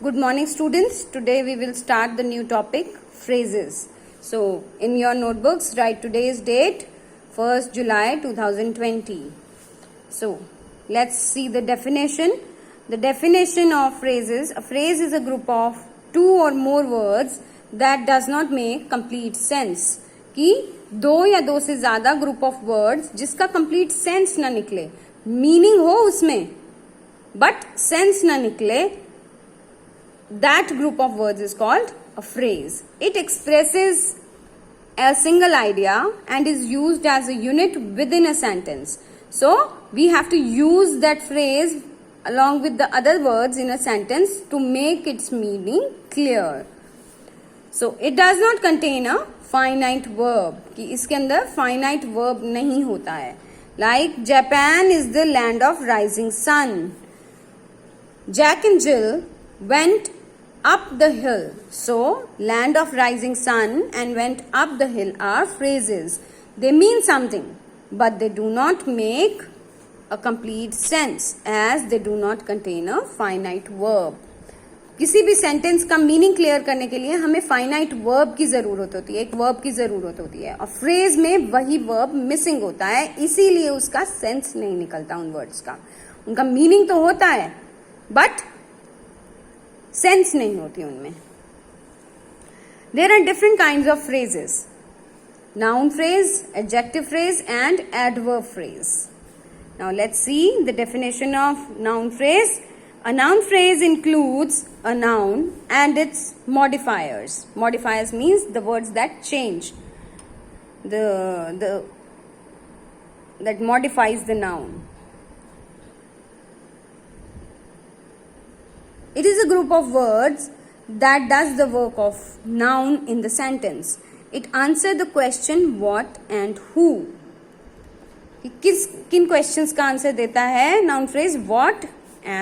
Good morning, students. Today we will start the new topic, phrases. So, in your notebooks, write today's date, 1st July 2020. So, let's see the definition. The definition of phrases. A phrase is a group of two or more words that does not make complete sense. कि दो या दो से ज़्यादा group of words जिसका complete sense ना निकले, meaning हो उसमें, but sense ना निकले, that group of words is called a phrase. It expresses a single idea and is used as a unit within a sentence. So, we have to use that phrase along with the other words in a sentence to make its meaning clear. So, it does not contain a finite verb. कि इसके अंदर finite verb नहीं होता है. Like, Japan is the land of rising sun. Jack and Jill went up the hill. So, land of rising sun and went up the hill are phrases. They mean something, but they do not make a complete sense as they do not contain a finite verb. किसी भी sentence का meaning clear करने के लिए हमें finite verb की जरूरत होती है, एक वर्ब की जरूरत होती है, और फ्रेज में वही वर्ब मिसिंग होता है, इसीलिए उसका सेंस नहीं निकलता उन वर्ड्स का. उनका मीनिंग तो होता है बट सेंस नहीं होती उनमें. There are different kinds of phrases: noun phrase, adjective phrase and adverb phrase. Now let's see the definition of noun phrase. A noun phrase includes a noun and its modifiers. Modifiers means the words that change, that modifies the noun. It is a group of words that does the work of noun in the sentence. It answers the question what and who. किन questions का answer देता है noun phrase? What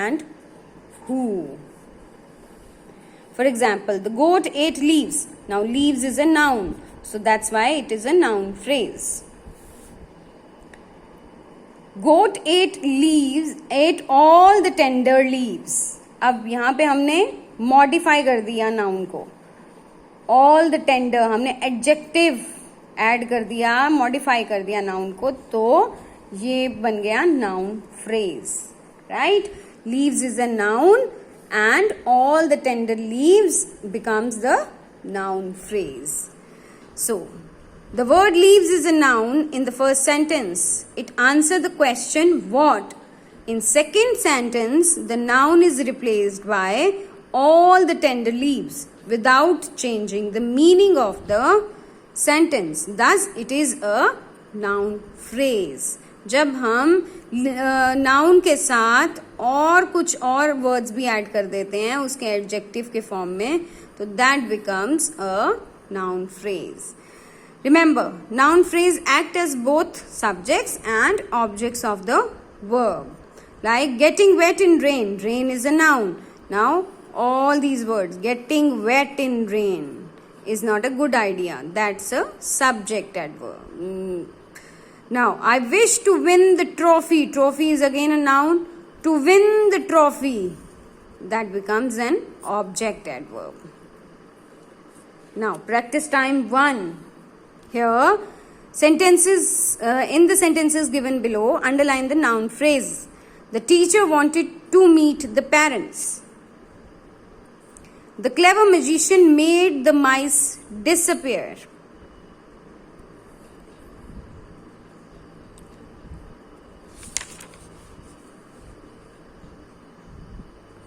and who. For example, the goat ate leaves. Now, leaves is a noun, so that's why it is a noun phrase. Goat ate leaves, ate all the tender leaves. अब यहाँ पे हमने modify कर दिया noun को. All the tender हमने adjective add कर दिया, modify कर दिया noun को, तो ये बन गया noun phrase, right? Leaves is a noun and all the tender leaves becomes the noun phrase. So, the word leaves is a noun in the first sentence. It answers the question what. In second sentence, the noun is replaced by all the tender leaves without changing the meaning of the sentence. Thus, it is a noun phrase. जब हम noun के साथ और कुछ और words भी add कर देते हैं उसके एडजेक्टिव के फॉर्म में, तो that becomes a noun phrase. Remember, noun phrase act as both subjects and objects of the verb. Like getting wet in rain. Rain is a noun. Now all these words, getting wet in rain is not a good idea. That's a subject adverb. Now, I wish to win the trophy. Trophy is again a noun. To win the trophy, that becomes an object adverb. Now, practice time 1. Here, sentences, in the sentences given below, underline the noun phrase. The teacher wanted to meet the parents. The clever magician made the mice disappear.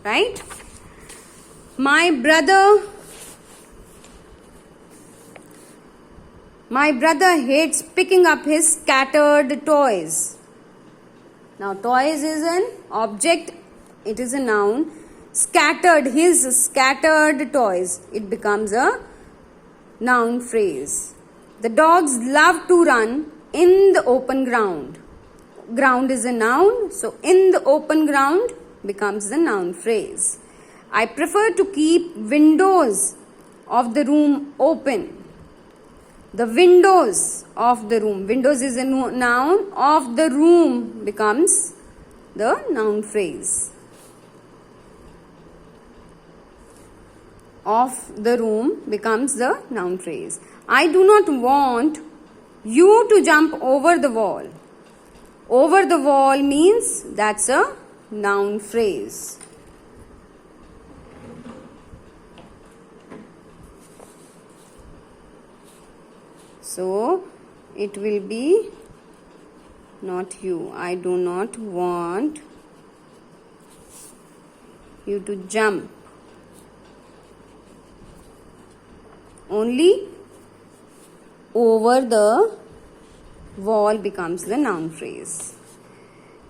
Right? My brother hates picking up his scattered toys. Now, toys is an object. It is a noun. Scattered, his scattered toys. It becomes a noun phrase. The dogs love to run in the open ground. Ground is a noun. So, in the open ground becomes the noun phrase. I prefer to keep windows of the room open. The windows of the room. Windows is a noun. Of the room becomes the noun phrase. of the room becomes the noun phrase. I do not want you to jump over the wall. Over the wall means that's a noun phrase. So it will be not you. I do not want you to jump. Only over the wall becomes the noun phrase.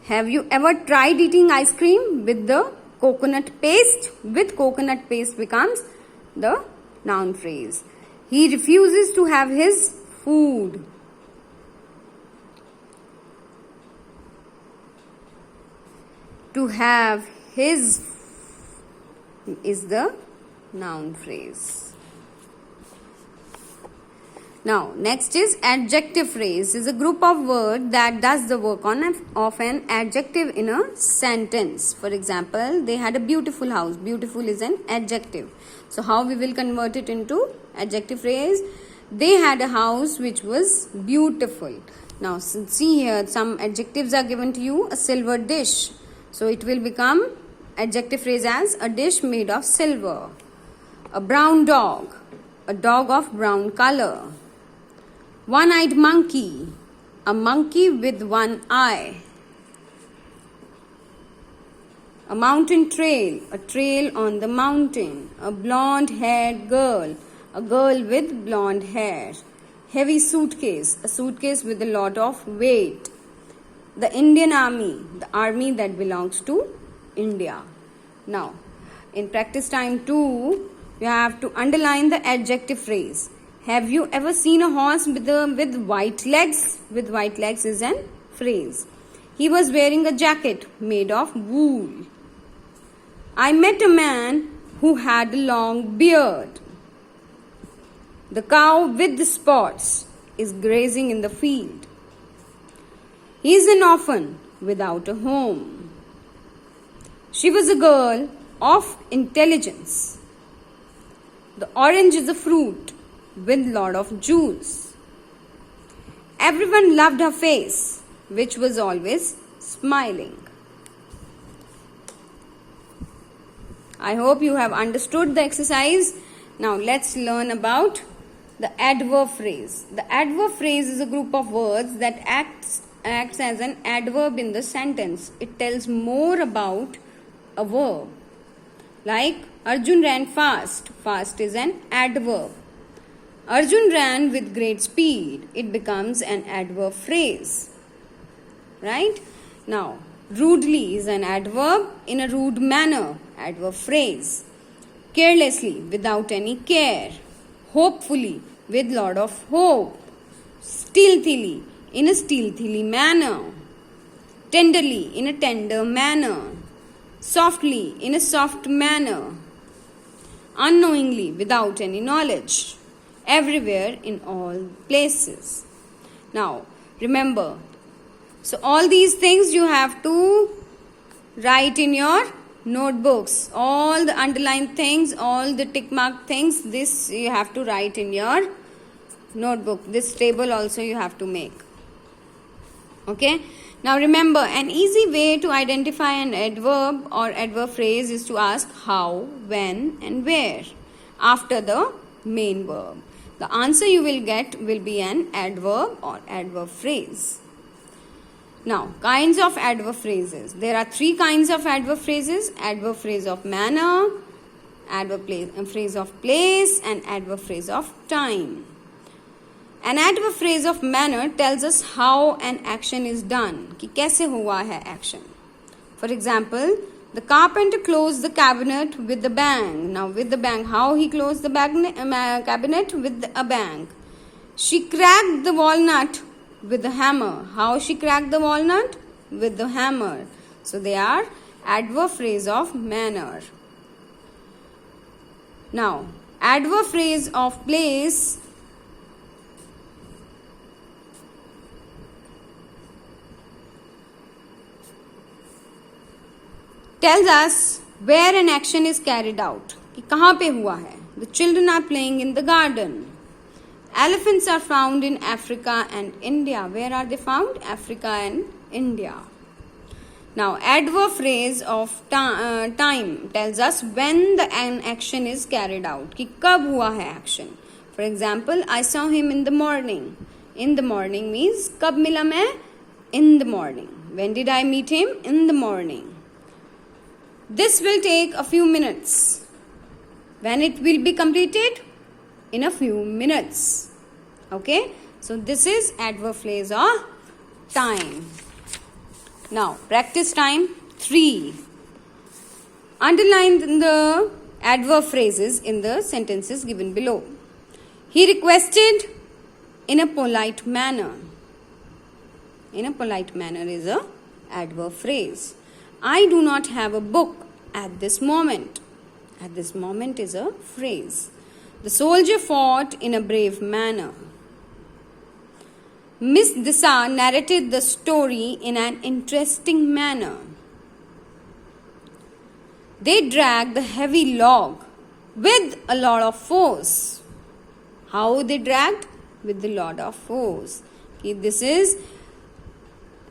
Have you ever tried eating ice cream with the coconut paste? With coconut paste becomes the noun phrase. He refuses to have his food. To have his is the noun phrase. Now, next is adjective phrase. Is a group of words that does the work of an adjective in a sentence. For example, they had a beautiful house. Beautiful is an adjective. So, how we will convert it into adjective phrase? They had a house which was beautiful. Now, see here, some adjectives are given to you. A silver dish. So, it will become adjective phrase as a dish made of silver. A brown dog. A dog of brown color. One-eyed monkey, a monkey with one eye. A mountain trail, a trail on the mountain. A blonde-haired girl, a girl with blonde hair. Heavy suitcase, a suitcase with a lot of weight. The Indian Army, the army that belongs to India. Now, in practice time 2, you have to underline the adjective phrase. Have you ever seen a horse with white legs? With white legs is an phrase. He was wearing a jacket made of wool. I met a man who had a long beard. The cow with the spots is grazing in the field. He is an orphan without a home. She was a girl of intelligence. The orange is a fruit with lot of juice. Everyone loved her face, which was always smiling. I hope you have understood the exercise. Now let's learn about the adverb phrase. The adverb phrase is a group of words that acts as an adverb in the sentence. It tells more about a verb. Like Arjun ran fast. Fast is an adverb. Arjun ran with great speed. It becomes an adverb phrase. Right? Now, rudely is an adverb. In a rude manner, adverb phrase. Carelessly, without any care. Hopefully, with lot of hope. Stealthily, in a stealthily manner. Tenderly, in a tender manner. Softly, in a soft manner. Unknowingly, without any knowledge. Everywhere, in all places. Now, remember, so all these things you have to write in your notebooks. All the underlined things, all the tick mark things, this you have to write in your notebook. This table also you have to make. Okay. Now remember, an easy way to identify an adverb or adverb phrase is to ask how, when and where after the main verb. The answer you will get will be an adverb or adverb phrase. Now, kinds of adverb phrases. There are 3 kinds of adverb phrases. Adverb phrase of manner, adverb phrase of place and adverb phrase of time. An adverb phrase of manner tells us how an action is done. कि कैसे हुआ है action. For example, the carpenter closed the cabinet with a bang. Now with the bang, how he closed the cabinet? With a bang. She cracked the walnut with a hammer. How she cracked the walnut? With the hammer. So they are adverb phrase of manner. Now, adverb phrase of place tells us where an action is carried out. कि कहाँ पे हुआ है. The children are playing in the garden. Elephants are found in Africa and India. Where are they found? Africa and India. Now, adverb phrase of time tells us when an action is carried out. कि कब हुआ है action. For example, I saw him in the morning. In the morning means कब मिला मैं? In the morning. When did I meet him? In the morning. This will take a few minutes. When it will be completed? In a few minutes. Okay? So, this is adverb phrase of time. Now, practice time 3. Underline the adverb phrases in the sentences given below. He requested in a polite manner. In a polite manner is a adverb phrase. I do not have a book at this moment. At this moment is a phrase. The soldier fought in a brave manner. Miss Disa narrated the story in an interesting manner. They dragged the heavy log with a lot of force. How they dragged? With a lot of force. Okay, this is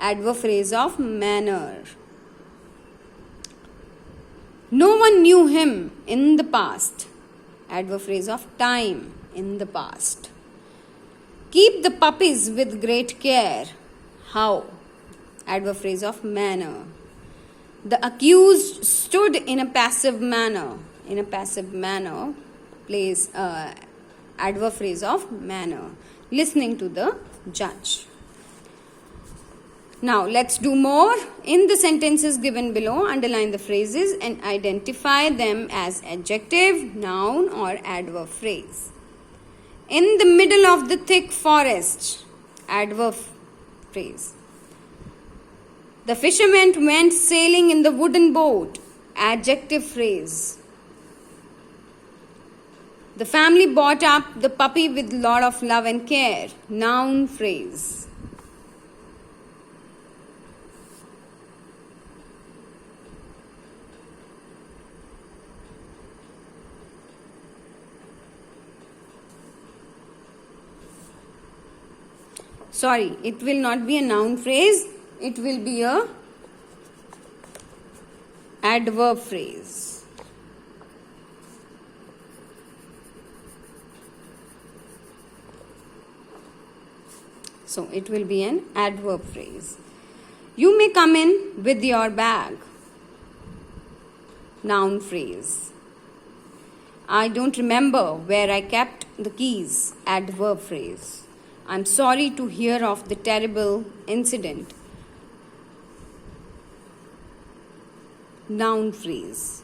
adverb phrase of manner. No one knew him in the past. Adverb phrase of time, in the past. Keep the puppies with great care. How? Adverb phrase of manner. The accused stood in a passive manner. In a passive manner, place adverb phrase of manner. Listening to the judge. Now, let's do more. In the sentences given below, underline the phrases and identify them as adjective, noun or adverb phrase. In the middle of the thick forest, adverb phrase. The fisherman went sailing in the wooden boat, adjective phrase. The family brought up the puppy with a lot of love and care, noun phrase. Sorry, it will not be a noun phrase, it will be a adverb phrase. So, it will be an adverb phrase. You may come in with your bag. Noun phrase. I don't remember where I kept the keys. Adverb phrase. I'm sorry to hear of the terrible incident. Noun phrase.